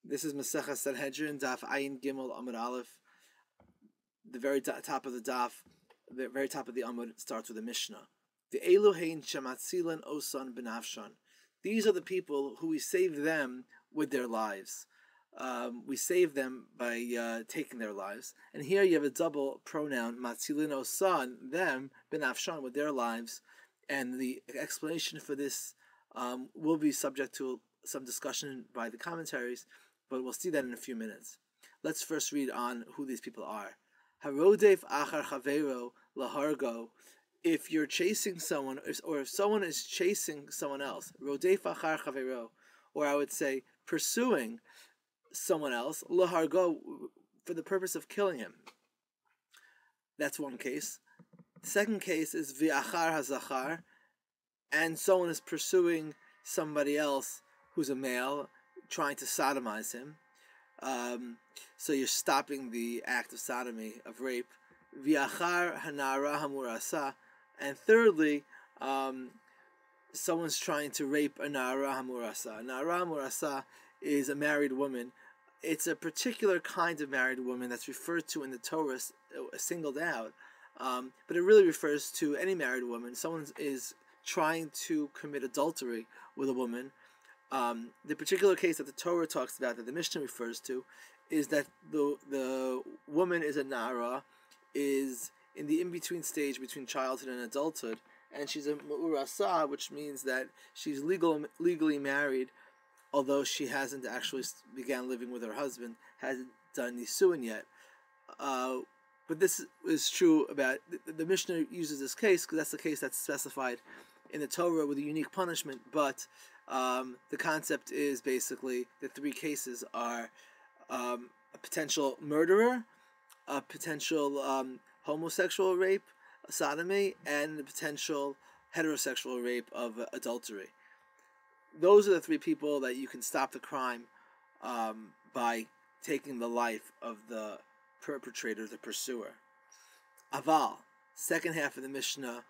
This is Masechah Sanhedrin, Daf Ayin Gimel Amud Aleph. The very top of the Daf, the very top of the Amud starts with a Mishnah. The Elohein Shematzilan Osan Benafshan. These are the people who we save them with their lives. We save them by taking their lives. And here you have a double pronoun, Matzilin Osan, them, Benafshan, with their lives. And the explanation for this will be subject to some discussion by the commentaries, but we'll see that in a few minutes. Let's first read on who these people are. Harodef achar chavero lahargo. If you're chasing someone, or if someone is chasing someone else, rodef achar chavero, or I would say pursuing someone else, lahargo, for the purpose of killing him. That's one case. The second case is vi'achar hazachar, and someone is pursuing somebody else who's a male, trying to sodomize him. So you're stopping the act of sodomy, of rape. Vi'achar hanara hamurasa. And thirdly, someone's trying to rape a nara hamurasa. A nara hamurasa is a married woman. It's a particular kind of married woman that's referred to in the Torah, singled out. But it really refers to any married woman. Someone is trying to commit adultery with a woman. The particular case that the Torah talks about, that the Mishnah refers to, is that the woman is a nara, is in the in-between stage between childhood and adulthood, and she's a mu'urasa, which means that she's legally married, although she hasn't actually began living with her husband, hasn't done nisuin yet. But this is true about, the Mishnah uses this case because that's the case that's specified in the Torah with a unique punishment, but the concept is basically the three cases are a potential murderer, a potential homosexual rape, sodomy, and the potential heterosexual rape of adultery. Those are the three people that you can stop the crime by taking the life of the perpetrator, the pursuer. Aval, second half of the Mishnah,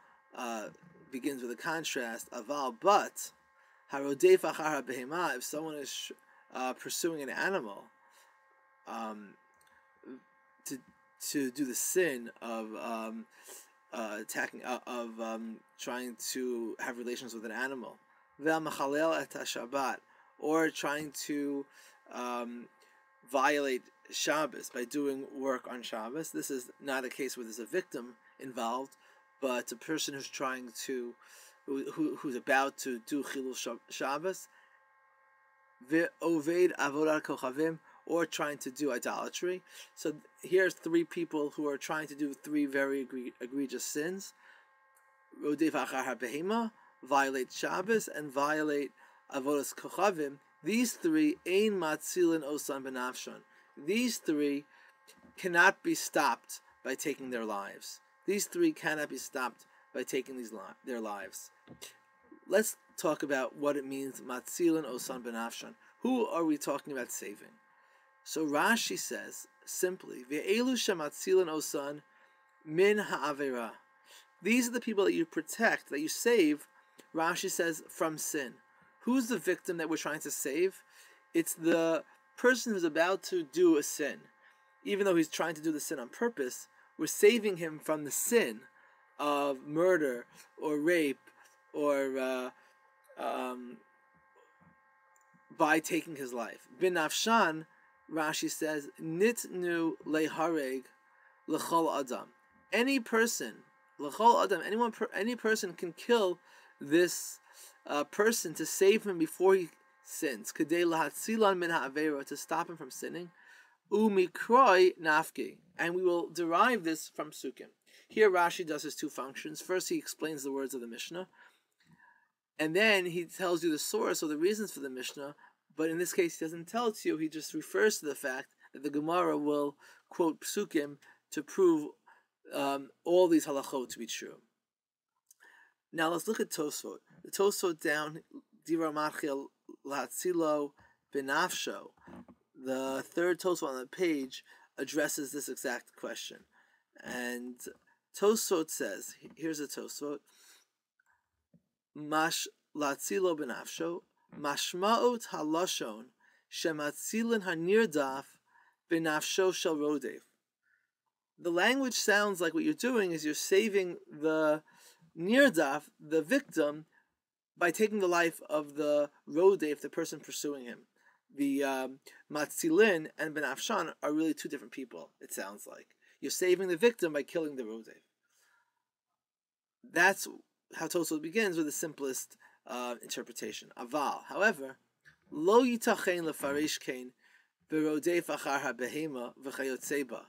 begins with a contrast. Aval, but harodef achar behema, if someone is pursuing an animal to do the sin of attacking, trying to have relations with an animal, ve'amachalel et Shabbat, or trying to violate Shabbos by doing work on Shabbos. This is not a case where there's a victim involved, but a person who's trying to, who's about to do chilul Shabbos, ve'oved avodat kochavim, or trying to do idolatry. So here's three people who are trying to do three very egregious sins: rodef achar behema, violate Shabbos, and violate avodas kochavim. These three, ein matzilin osan benafshan. These three cannot be stopped by taking their lives. These three cannot be stopped by taking their lives. Let's talk about what it means, matzilin osan benafshan. Who are we talking about saving? So Rashi says simply, ve'elu shematzilin osan min ha'avera. These are the people that you protect, that you save. Rashi says from sin. Who's the victim that we're trying to save? It's the person who's about to do a sin. Even though he's trying to do the sin on purpose, we're saving him from the sin of murder or rape or by taking his life. Binafshan, Rashi says, nitnu lehareg lechol adam. Any person, lechol adam, any person can kill this person to save him before he sins. Kedei lahatzilan min ha'avera, to stop him from sinning. Umikroi nafki, and we will derive this from psukim. Here Rashi does his two functions. First, he explains the words of the Mishnah, and then he tells you the source or the reasons for the Mishnah. But in this case, he doesn't tell it to you. He just refers to the fact that the Gemara will quote psukim to prove all these halachot to be true. Now let's look at Tosfot. The Tosfot down, Yad Ramah להצילו benafsho. The third Tosfot on the page addresses this exact question. And Tosfot says, here's a Tosfot, Mash להצילו benafsho, Mashma'ot halashon shematzilin hanirdaf benafsho shel rodev. The language sounds like what you're doing is you're saving the nirdaf, the victim, by taking the life of the rodev, the person pursuing him. The matzilin and benafshan are really two different people, it sounds like. You're saving the victim by killing the rodev. That's how Tosfot begins with the simplest interpretation. Aval, however, lo yitachen lefaresh kein berodef achar habehema v'chayotzeba.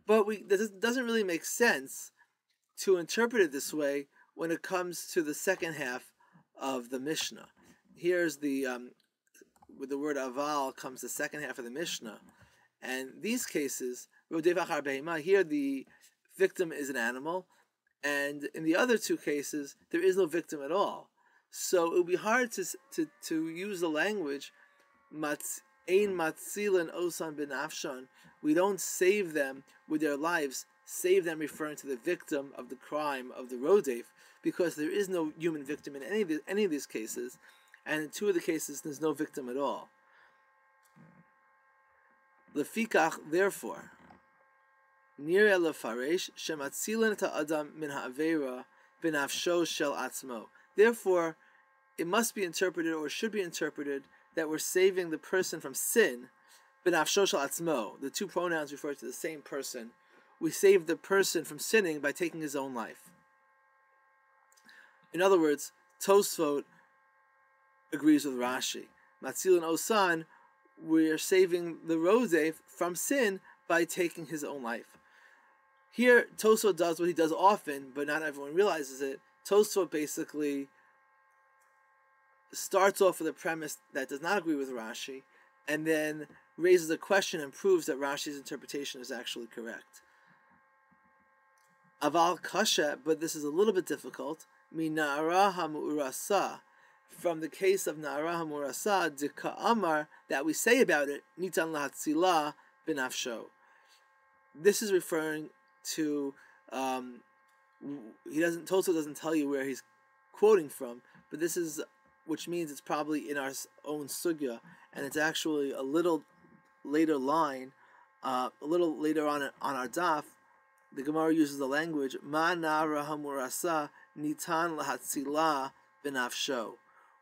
But this doesn't really make sense to interpret it this way when it comes to the second half of the Mishnah. Here's the with the word aval comes the second half of the Mishnah, and these cases, rodef achar behema, here the victim is an animal, and in the other two cases there is no victim at all. So it would be hard to use the language ein matzilan osan benafshan. We don't save them with their lives, save them referring to the victim of the crime of the rodef, because there is no human victim in any of these cases, and in two of the cases there's no victim at all. Lefikach, therefore, nireh lefaresh shematzilin et ha'adam min ha'avera benafsho shel atzmo. Therefore, it must be interpreted, or should be interpreted, that we're saving the person from sin, benafsho shel atzmo. The two pronouns refer to the same person. We save the person from sinning by taking his own life. In other words, Tosfot agrees with Rashi. Matzilin osan, we are saving the rodef from sin by taking his own life. Here, Tosfot does what he does often, but not everyone realizes it. Tosfot basically starts off with a premise that does not agree with Rashi, and then raises a question and proves that Rashi's interpretation is actually correct. Aval kasha, but this is a little bit difficult. Mi na'ara ha'mu'urasa, from the case of na'ara ha'mu'urasa, dika amar, that we say about it, nitan lahatzila benafsho. This is referring to, Tosfot doesn't tell you where he's quoting from, but this is, which means it's probably in our own sugya, and it's actually a little later line, a little later on our daf. The Gemara uses the language ma na'ara hamurasa nitan lahatzila benafsho.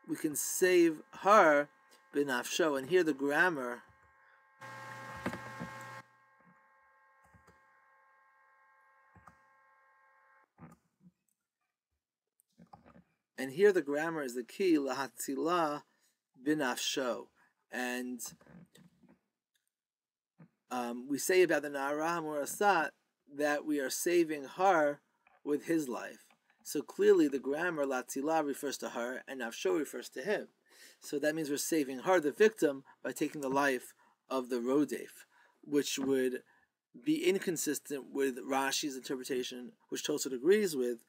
We can save her benafsho, and here the grammar is the key, lahatzila benafsho, and we say about the na'ara hamurasa that we are saving her with his life. So clearly the grammar latzila refers to her and nafsho refers to him. So that means we're saving her, the victim, by taking the life of the rodef, which would be inconsistent with Rashi's interpretation, which Tosfot agrees with,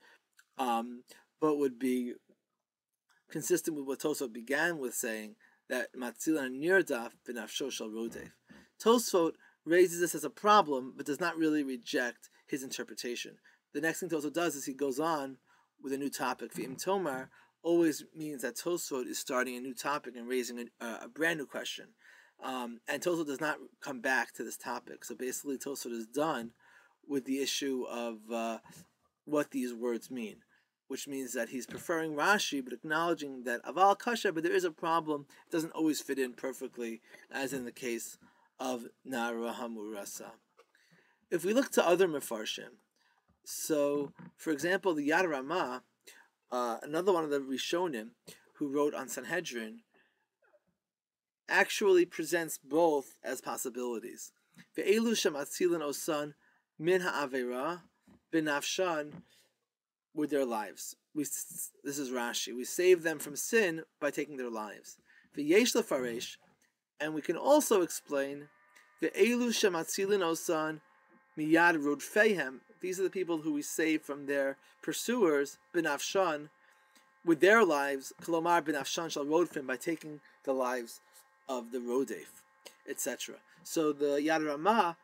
but would be consistent with what Tosfot began with saying, that matzila nirdaf benafsho shel rodef. Tosfot raises this as a problem, but does not really reject his interpretation. The next thing Tosfot does is he goes on with a new topic. V'im tomar always means that Tosfot is starting a new topic and raising a brand new question. And Tosfot does not come back to this topic. So basically Tosfot is done with the issue of what these words mean, which means that he's preferring Rashi, but acknowledging that aval kasha, but there is a problem. It doesn't always fit in perfectly, as in the case of na'ara hamurasa. If we look to other mefarshim, so for example, the Yad Ramah, another one of the Rishonim who wrote on Sanhedrin, actually presents both as possibilities. Ve'elu shematzilin osan min ha'avera benafshan, with their lives. This is Rashi. We save them from sin by taking their lives. Ve'yesh lefaresh, and we can also explain the elu shematzilin osan miyad rodfeihem. These are the people who we save from their pursuers, benafshan, with their lives, kolomar benafshan shal rodfim, by taking the lives of the rodef, etc. So the Yad Ramah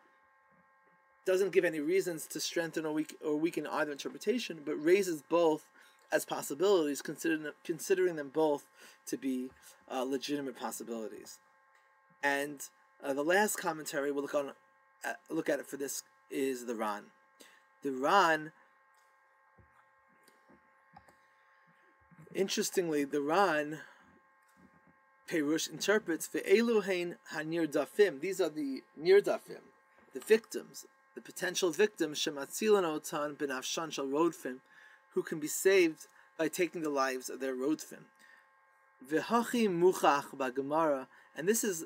doesn't give any reasons to strengthen or weaken either interpretation, but raises both as possibilities, considering them both to be legitimate possibilities. And the last commentary we'll look at it for this is the Ran. The Ran, interestingly, the Ran Perush interprets ve'elu hein hanirdafim. These are the nirdafim, the victims, the potential victims, shematzilan otan benafshan shel rodfim, who can be saved by taking the lives of their rodfim. Ve'hachi muchach ba'gemara, and this is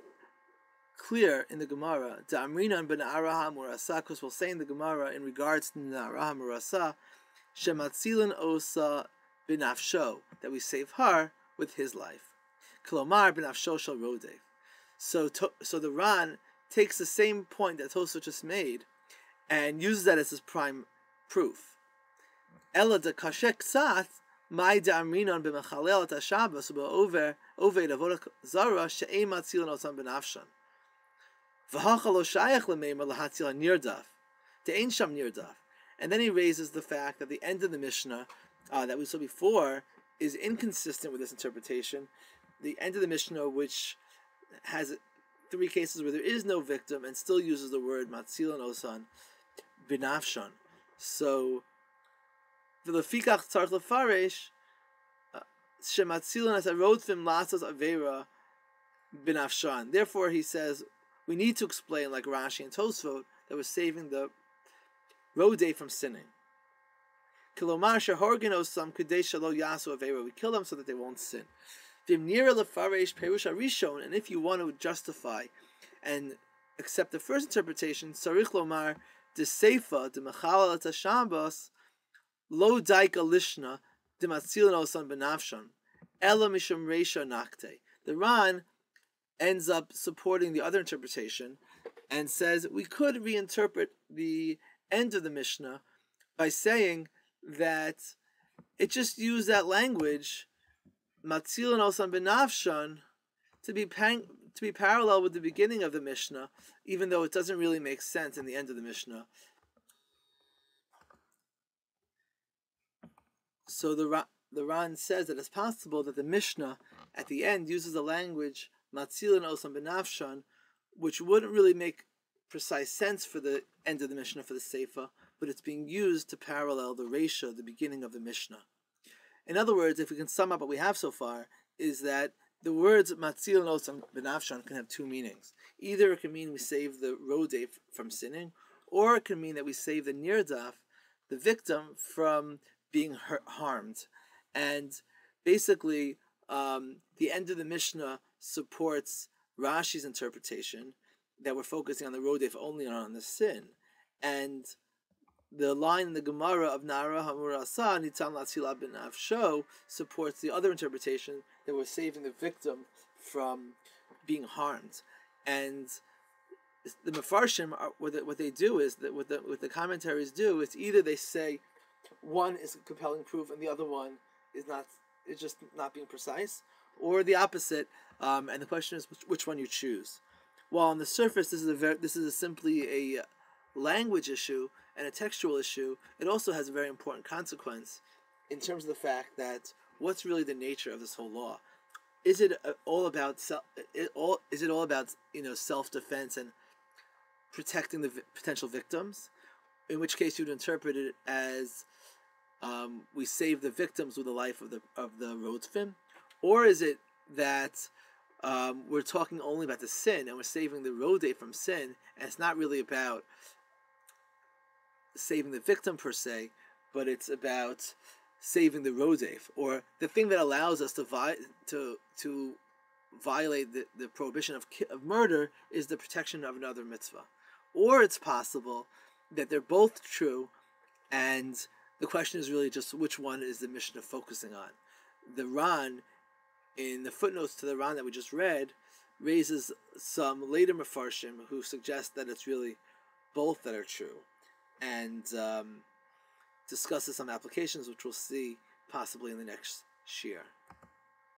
clear in the Gemara. Da'amrinan bena'ara ha'murasa, because we'll say in the Gemara in regards to na'ara ha'murasa, shematzilan osa benafsho, that we save her with his life. Kolomar benafsho shel rodev. So the Ran takes the same point that Tosfot just made and uses that as his prime proof. Ela de kashek sat my da'amrinan b'mechalel et haShabbos u'ba'over oved avodah zara she'ein matzilan otam benafshan. V'hacha lo shayach l'meimer lahatzil nirdaf. De'ein sham nirdaf. And then he raises the fact that the end of the Mishnah that we saw before is inconsistent with this interpretation. The end of the Mishnah, which has 3 cases where there is no victim and still uses the word matzilan osan binafshan. So, v'lefikach tzarich lefaresh shematzilan as harodfim lasos avera binafshan. Therefore, he says we need to explain, like Rashi and Tosfot, that we're saving the rodei from sinning. Kilomar shehorgen osam k'dei shelo yasu avera. We kill them so that they won't sin. And if you want to justify and accept the first interpretation, Sarich Lomar de Seifa de Mechalal et Shabbos lo daika lishna de Matzilan osan benafshan ela mishum reisha nakte. The Ran ends up supporting the other interpretation and says we could reinterpret the end of the Mishnah by saying that it just used that language Matzilan osan benafshan to be parallel with the beginning of the Mishnah, even though it doesn't really make sense in the end of the Mishnah. So the Ran says that it's possible that the Mishnah at the end uses the language Matzilan osan benafshan, which wouldn't really make precise sense for the end of the Mishnah for the Seifa, but it's being used to parallel the Reisha, the beginning of the Mishnah. In other words, if we can sum up what we have so far, is that the words matzilan osan benafshan can have 2 meanings. Either it can mean we save the rodei from sinning, or it can mean that we save the nirdaf, the victim, from being harmed. And basically, the end of the Mishnah supports Rashi's interpretation that we're focusing on the rodei only on the sin. And the line in the Gemara of Na'ara Hamurasa Nitan Latzila B'Nafsho supports the other interpretation that we're saving the victim from being harmed. And the Mefarshim, what they do is that what the commentaries do is either they say one is a compelling proof and the other one is not, it's just not being precise, or the opposite. And the question is which one you choose. While on the surface this is simply a language issue and a textual issue, it also has a very important consequence in terms of the fact that what's really the nature of this whole law? Is it all about self-defense and protecting the potential victims? In which case you'd interpret it as we save the victims with the life of the rodfim, or is it that we're talking only about the sin and we're saving the rodei from sin, and it's not really about saving the victim per se, but it's about saving the rodei, or the thing that allows us to violate the prohibition of murder is the protection of another mitzvah. Or it's possible that they're both true, and the question is really just which one is the Mishnah focusing on. The Ran, in the footnotes to the Ran that we just read, raises some later Mefarshim who suggest that it's really both that are true, and discusses some applications which we'll see possibly in the next shiur.